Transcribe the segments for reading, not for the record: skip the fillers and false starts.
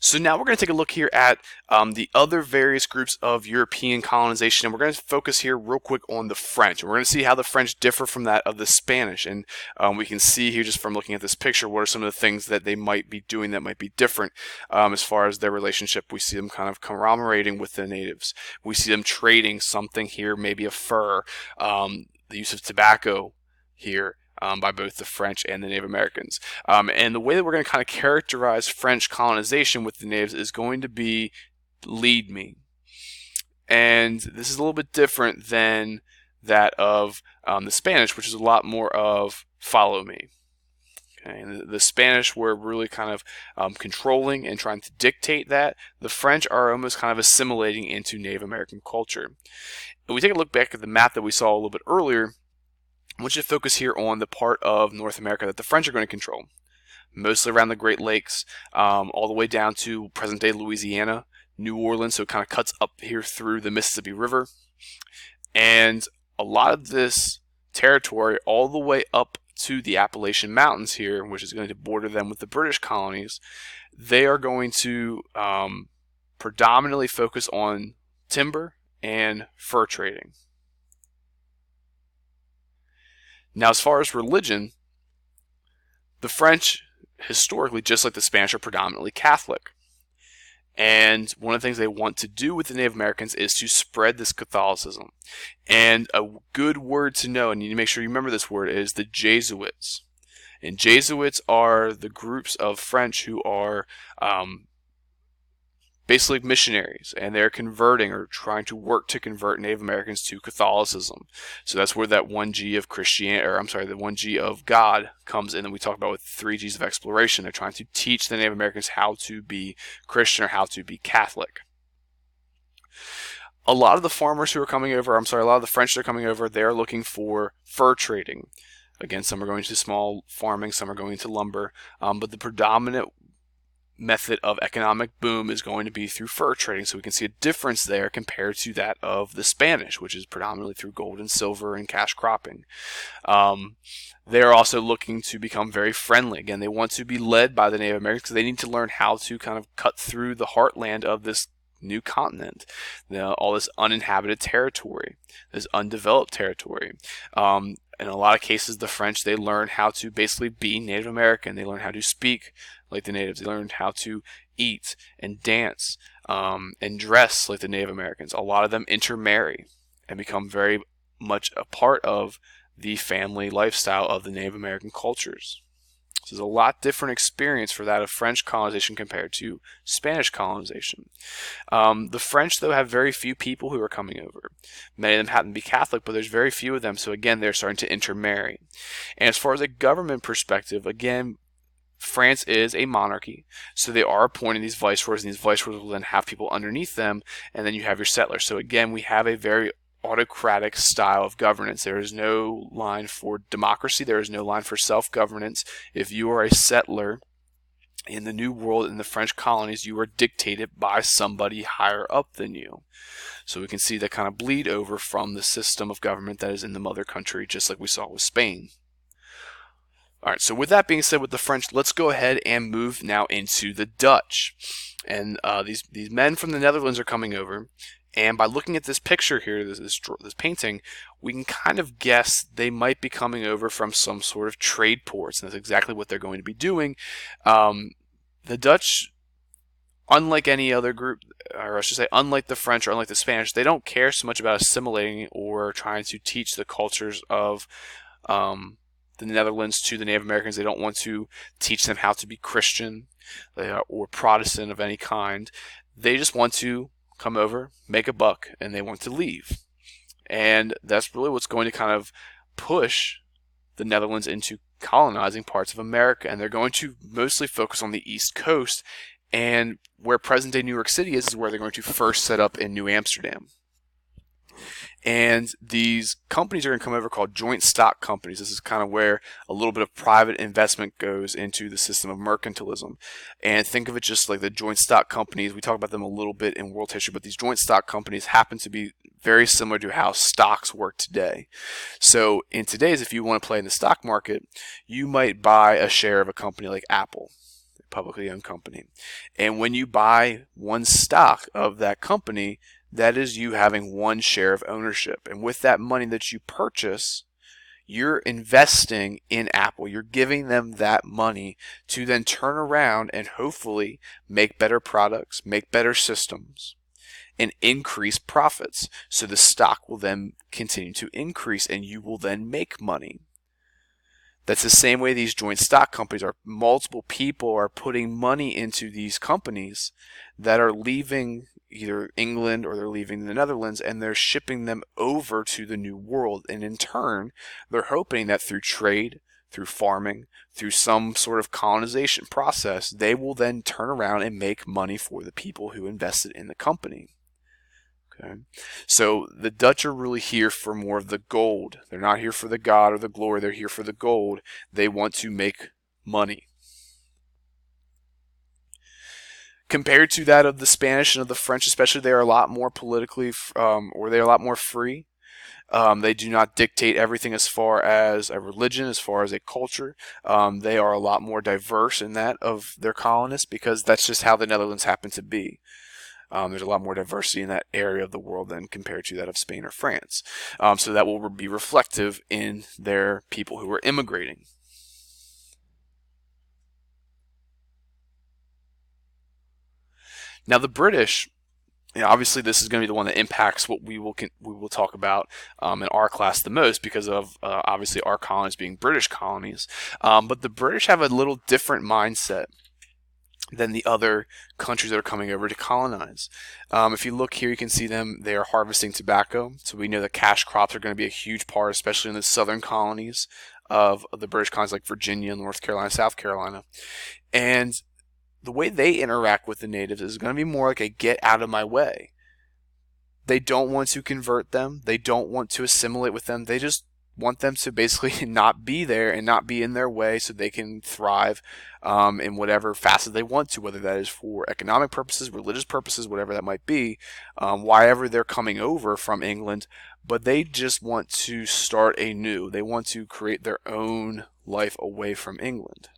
So now we're going to take a look here at the other various groups of European colonization, and we're going to focus here real quick on the French. And we're going to see how the French differ from that of the Spanish, and we can see here just from looking at this picture what are some of the things that they might be doing that might be different as far as their relationship. We see them kind of commemorating with the natives. We see them trading something here, maybe a fur, the use of tobacco here. By both the French and the Native Americans. And the way that we're going to kind of characterize French colonization with the natives is going to be lead me. And this is a little bit different than that of the Spanish, which is a lot more of follow me. Okay, and the Spanish were really kind of controlling and trying to dictate that. The French are almost kind of assimilating into Native American culture. If we take a look back at the map that we saw a little bit earlier, I want you to focus here on the part of North America that the French are going to control, mostly around the Great Lakes, all the way down to present-day Louisiana, New Orleans, so it kind of cuts up here through the Mississippi River. And a lot of this territory all the way up to the Appalachian Mountains here, which is going to border them with the British colonies, they are going to predominantly focus on timber and fur trading. Now, as far as religion, the French, historically, just like the Spanish, are predominantly Catholic. And one of the things they want to do with the Native Americans is to spread this Catholicism. And a good word to know, and you need to make sure you remember this word, is the Jesuits. And Jesuits are the groups of French who are basically missionaries, and they're converting or trying to work to convert Native Americans to Catholicism. So that's where that 1G of Christianity, or I'm sorry, the 1G of God comes in, and we talk about with 3Gs of exploration. They're trying to teach the Native Americans how to be Christian or how to be Catholic. A lot of the farmers who are coming over, a lot of the French that are coming over, they're looking for fur trading. Again, some are going to small farming, some are going to lumber, but the predominant method of economic boom is going to be through fur trading. So we can see a difference there compared to that of the Spanish, which is predominantly through gold and silver and cash cropping. They're also looking to become very friendly. Again, they want to be led by the Native Americans because they need to learn how to kind of cut through the heartland of this new continent, all this uninhabited territory, this undeveloped territory. In a lot of cases, the French, they learn how to basically be Native American. They learn how to speak like the natives. They learned how to eat and dance and dress like the Native Americans. A lot of them intermarry and become very much a part of the family lifestyle of the Native American cultures. This is a lot different experience for that of French colonization compared to Spanish colonization. The French, though, have very few people who are coming over. Many of them happen to be Catholic, but there's very few of them, so again, they're starting to intermarry. And as far as a government perspective, again, France is a monarchy, so they are appointing these viceroys, and these viceroys will then have people underneath them, and then you have your settlers. So again, we have a very autocratic style of governance. There is no line for democracy. There is no line for self-governance. If you are a settler in the New World, in the French colonies, you are dictated by somebody higher up than you. So we can see that kind of bleed over from the system of government that is in the mother country, just like we saw with Spain. All right, so with that being said with the French, let's go ahead and move now into the Dutch. And these men from the Netherlands are coming over. And by looking at this picture here, this painting, we can kind of guess they might be coming over from some sort of trade ports, and that's exactly what they're going to be doing. The Dutch, unlike any other group, or I should say unlike the French or unlike the Spanish, they don't care so much about assimilating or trying to teach the cultures of the Netherlands to the Native Americans. They don't want to teach them how to be Christian or Protestant of any kind. They just want to come over, make a buck, and they want to leave. And that's really what's going to kind of push the Netherlands into colonizing parts of America. And they're going to mostly focus on the East Coast, and where present-day New York City is where they're going to first set up in New Amsterdam. And these companies are going to come over called joint stock companies. This is kind of where a little bit of private investment goes into the system of mercantilism. And think of it just like the joint stock companies. We talk about them a little bit in world history, but these joint stock companies happen to be very similar to how stocks work today. So in today's, if you want to play in the stock market, you might buy a share of a company like Apple. publicly owned company. And when you buy one stock of that company, that is you having one share of ownership. And with that money that you purchase, you're investing in Apple. You're giving them that money to then turn around and hopefully make better products, make better systems, and increase profits. So the stock will then continue to increase and you will then make money. That's the same way these joint stock companies are. Multiple people are putting money into these companies that are leaving either England or they're leaving the Netherlands, and they're shipping them over to the New World. And in turn, they're hoping that through trade, through farming, through some sort of colonization process, they will then turn around and make money for the people who invested in the company. Okay. So the Dutch are really here for more of the gold. They're not here for the God or the glory. They're here for the gold. They want to make money. Compared to that of the Spanish and of the French especially, they are a lot more politically, or they're a lot more free. They do not dictate everything as far as a religion, as far as a culture. They are a lot more diverse in that of their colonists because that's just how the Netherlands happen to be. There's a lot more diversity in that area of the world than compared to that of Spain or France. So that will be reflective in their people who are immigrating. Now the British, obviously this is going to be the one that impacts what we will talk about in our class the most because of obviously our colonies being British colonies. But the British have a little different mindset than the other countries that are coming over to colonize. If you look here, you can see them. They are harvesting tobacco. So we know that cash crops are going to be a huge part, especially in the southern colonies of the British colonies like Virginia, North Carolina, South Carolina. And the way they interact with the natives is going to be more like a get out of my way. They don't want to convert them. They don't want to assimilate with them. They just want them to basically not be there and not be in their way so they can thrive in whatever facet they want to, whether that is for economic purposes, religious purposes, whatever that might be, wherever they're coming over from England. But they just want to start anew. They want to create their own life away from England.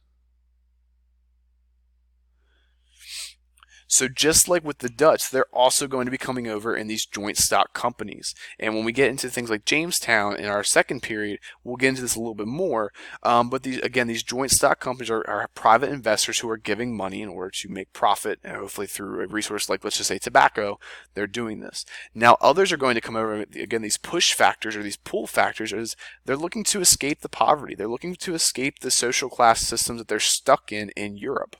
So just like with the Dutch, they're also going to be coming over in these joint stock companies. And when we get into things like Jamestown in our second period, we'll get into this a little bit more. But these joint stock companies are private investors who are giving money in order to make profit, and hopefully through a resource like, let's just say, tobacco, they're doing this. Now others are going to come over, again, these push factors or these pull factors, is they're looking to escape the poverty. They're looking to escape the social class systems that they're stuck in Europe,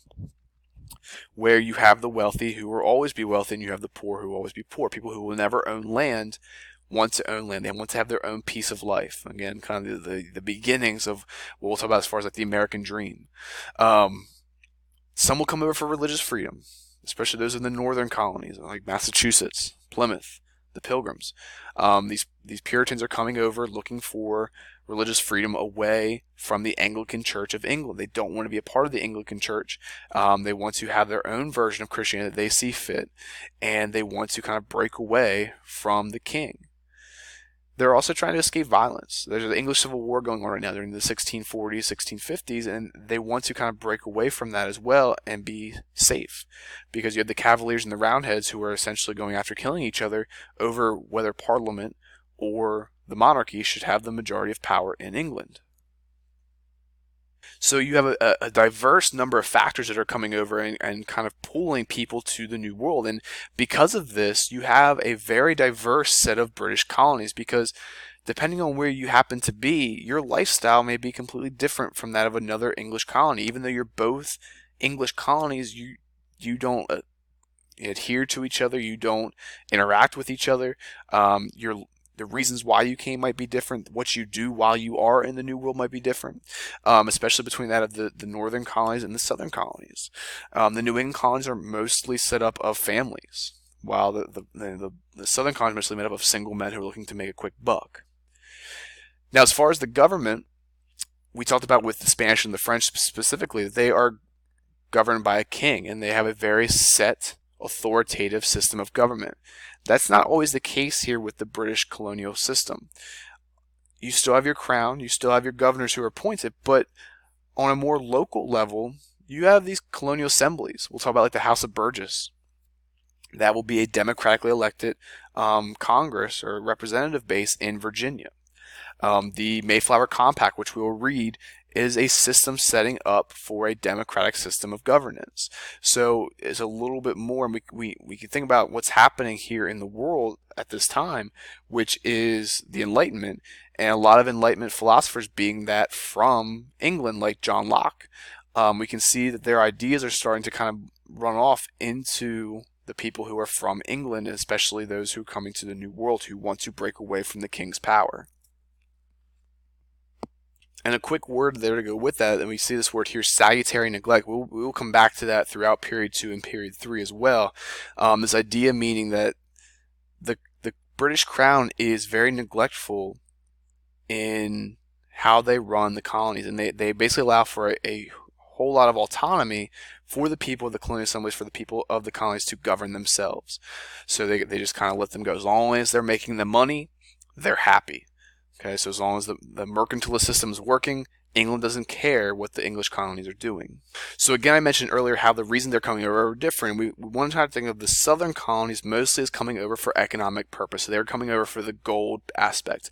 where you have the wealthy who will always be wealthy and you have the poor who will always be poor. People who will never own land want to own land. They want to have their own piece of life. Again, kind of the beginnings of what we'll talk about as far as like the American dream. Some will come over for religious freedom, especially those in the northern colonies like Massachusetts, Plymouth, the Pilgrims. These Puritans are coming over looking for religious freedom away from the Anglican Church of England. They don't want to be a part of the Anglican Church. They want to have their own version of Christianity that they see fit, and they want to kind of break away from the king. They're also trying to escape violence. There's the English Civil War going on right now during the 1640s, 1650s, and they want to kind of break away from that as well and be safe. Because you have the Cavaliers and the Roundheads who are essentially going after killing each other over whether Parliament or the monarchy should have the majority of power in England. So you have a diverse number of factors that are coming over and kind of pulling people to the New World. And because of this, you have a very diverse set of British colonies because depending on where you happen to be, your lifestyle may be completely different from that of another English colony. Even though you're both English colonies, you don't adhere to each other, you don't interact with each other. The reasons why you came might be different. What you do while you are in the New World might be different, especially between that of the northern colonies and the southern colonies. The New England colonies are mostly set up of families, while the southern colonies are mostly made up of single men who are looking to make a quick buck. Now, as far as the government, we talked about with the Spanish and the French specifically, they are governed by a king, and they have a very set, authoritative system of government. That's not always the case here with the British colonial system. You still have your crown, you still have your governors who are appointed, but on a more local level, you have these colonial assemblies. We'll talk about like the House of Burgess. That will be a democratically elected Congress or representative base in Virginia. The Mayflower Compact, which we will read, is a system setting up for a democratic system of governance. So it's a little bit more, and we can think about what's happening here in the world at this time, which is the Enlightenment, and a lot of Enlightenment philosophers being that from England, like John Locke. We can see that their ideas are starting to kind of run off into the people who are from England, especially those who are coming to the New World who want to break away from the king's power. And a quick word there to go with that, and we see this word here, salutary neglect. We'll come back to that throughout period 2 and period 3 as well. This idea meaning that the British Crown is very neglectful in how they run the colonies, and they basically allow for a whole lot of autonomy for the people of the colonial assemblies, for the people of the colonies to govern themselves. So they just kind of let them go. As long as they're making the money, they're happy. Okay, so as long as the mercantilist system is working, England doesn't care what the English colonies are doing. So again, I mentioned earlier how the reason they're coming over are different. We want to try to think of the southern colonies mostly as coming over for economic purpose. So they're coming over for the gold aspect.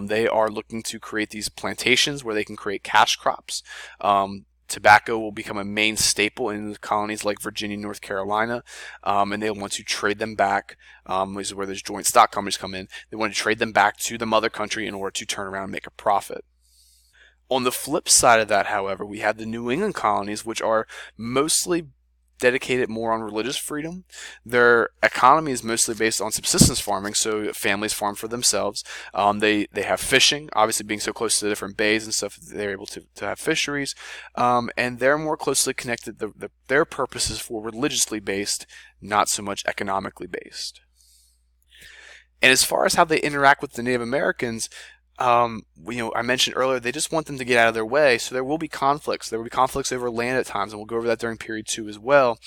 They are looking to create these plantations where they can create cash crops. Tobacco will become a main staple in colonies like Virginia, North Carolina, and they want to trade them back. This is where those joint stock companies come in. They want to trade them back to the mother country in order to turn around and make a profit. On the flip side of that, however, we have the New England colonies, which are mostly dedicated more on religious freedom. Their economy is mostly based on subsistence farming, so families farm for themselves. They have fishing, obviously being so close to the different bays and stuff, they're able to have fisheries, and they're more closely connected. Their purpose is for religiously based, not so much economically based. And as far as how they interact with the Native Americans, I mentioned earlier, they just want them to get out of their way, so there will be conflicts. There will be conflicts over land at times, and we'll go over that during period 2 as well.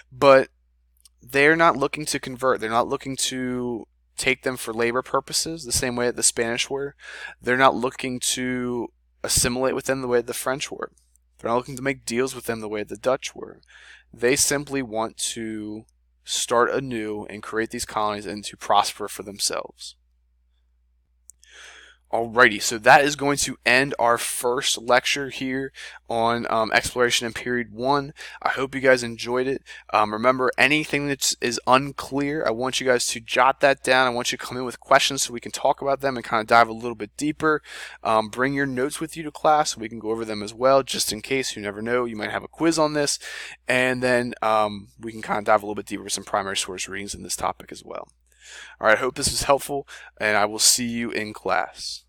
But they're not looking to convert. They're not looking to take them for labor purposes the same way that the Spanish were. They're not looking to assimilate with them the way the French were. They're not looking to make deals with them the way the Dutch were. They simply want to start anew and create these colonies and to prosper for themselves. Alrighty, so that is going to end our first lecture here on exploration in period 1. I hope you guys enjoyed it. Remember, anything that is unclear, I want you guys to jot that down. I want you to come in with questions so we can talk about them and kind of dive a little bit deeper. Bring your notes with you to class so we can go over them as well, just in case. You never know, you might have a quiz on this. And then we can kind of dive a little bit deeper with some primary source readings in this topic as well. Alright, I hope this was helpful, and I will see you in class.